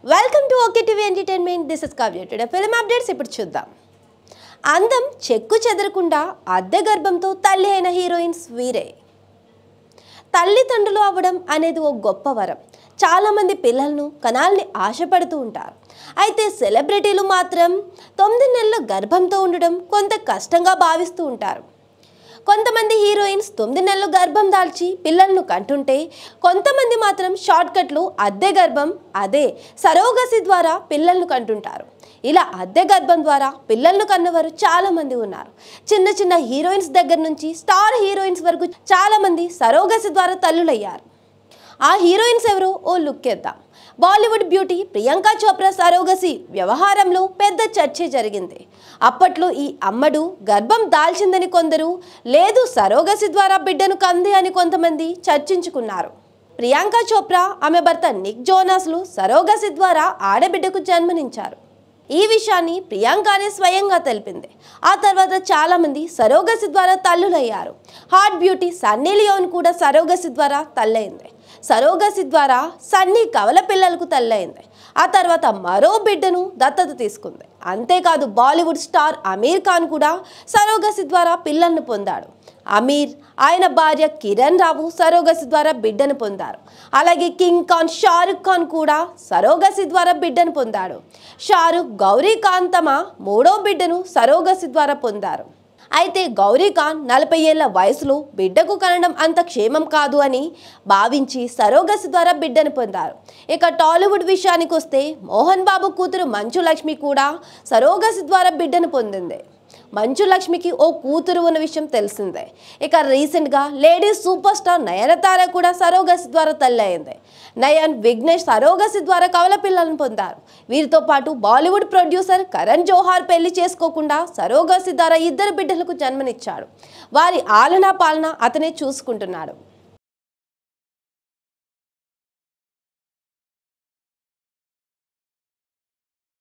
Welcome to okay TV entertainment. This is Kavya. Today film updates ఇప్పుడు చూద్దాం. అందం చెక్కు చెదరకుండా అద్దె గర్భంతో తల్లి అయిన హీరోయిన్స్ వీరే. తల్లిదండ్రులు అవ్వడం అనేది ఓ గొప్ప వరం. చాలామంది పిల్లలను కనాలని ఆశపడుతూ ఉంటారు. అయితే సెలబ్రిటీలు మాత్రం 9 నెలల గర్భంతో ఉండడం కొంత కష్టంగా భావిస్తూ ఉంటారు. కొంతమంది హీరోయిన్స్ 9 నెలలు గర్భం దాల్చి పిల్లలను కంటుంటే, కొంతమంది మాత్రం షార్ట్కట్లు అద్దె గర్భం, అదే సరోగసి ద్వారా పిల్లలను కంటుంటారు. ఇలా అద్దె గర్భం ద్వారా పిల్లలను కన్నవారు చాలామంది ఉన్నారు. చిన్న చిన్న హీరోయిన్స్ దగ్గర నుంచి స్టార్ హీరోయిన్స్ వరకు చాలామంది సరోగసి ద్వారా తల్లులయ్యారు. ఆ హీరోయిన్స్ ఎవరో ఓ లుక్ చేద్దాం. బాలీవుడ్ బ్యూటీ ప్రియాంక చోప్రా సరోగసి వ్యవహారంలో పెద్ద చర్చ జరిగింది. అప్పట్లో ఈ అమ్మడు గర్భం దాల్చిందని కొందరు, లేదు సరోగసి ద్వారా బిడ్డను కంది అని కొంతమంది చర్చించుకున్నారు. ప్రియాంక చోప్రా, ఆమె భర్త నిక్ జోనాస్లు సరోగసి ద్వారా ఆడబిడ్డకు జన్మనిచ్చారు. ఈ విషయాన్ని ప్రియాంకనే స్వయంగా తెలిపింది. ఆ తర్వాత చాలామంది సరోగసి ద్వారా తల్లులయ్యారు. హాట్ బ్యూటీ సన్నీ లియోన్ కూడా సరోగసి ద్వారా తల్లయింది. సరోగసి ద్వారా సన్నీ కవల పిల్లలకు తల్లయింది. ఆ తర్వాత మరో బిడ్డను దత్తత తీసుకుంది. అంతేకాదు బాలీవుడ్ స్టార్ అమీర్ ఖాన్ కూడా సరోగసి ద్వారా పిల్లలను పొందాడు. అమీర్, ఆయన భార్య కిరణ్ రావు సరోగసి ద్వారా బిడ్డను పొందారు. అలాగే కింగ్ ఖాన్ షారుఖ్ ఖాన్ కూడా సరోగసి ద్వారా బిడ్డను పొందాడు. షారుఖ్, గౌరీ ఖాన్ తమ 3వ బిడ్డను సరోగసి ద్వారా పొందారు. అయితే గౌరీ ఖాన్ 40 ఏళ్ల వయసులో బిడ్డకు కనడం అంత క్షేమం కాదు అని భావించి సరోగసి ద్వారా బిడ్డను పొందారు. ఇక టాలీవుడ్ విషయానికి వస్తే మోహన్ బాబు కూతురు మంచు లక్ష్మి కూడా సరోగసి ద్వారా బిడ్డను పొందింది. మంచు లక్ష్మికి ఓ కూతురు ఉన్న విషయం తెలిసిందే. ఇక రీసెంట్గా లేడీస్ సూపర్ స్టార్ నయనతార కూడా సరోగసి ద్వారా తల్లి అయింది. నయన్, విఘ్నేష్ సరోగసి ద్వారా కవల పిల్లలను పొందారు. వీరితో పాటు బాలీవుడ్ ప్రొడ్యూసర్ కరణ్ జోహార్ పెళ్లి చేసుకోకుండా సరోగసి ద్వారా 2 బిడ్డలకు జన్మనిచ్చాడు. వారి ఆలనా పాలన అతనే చూసుకుంటున్నాడు.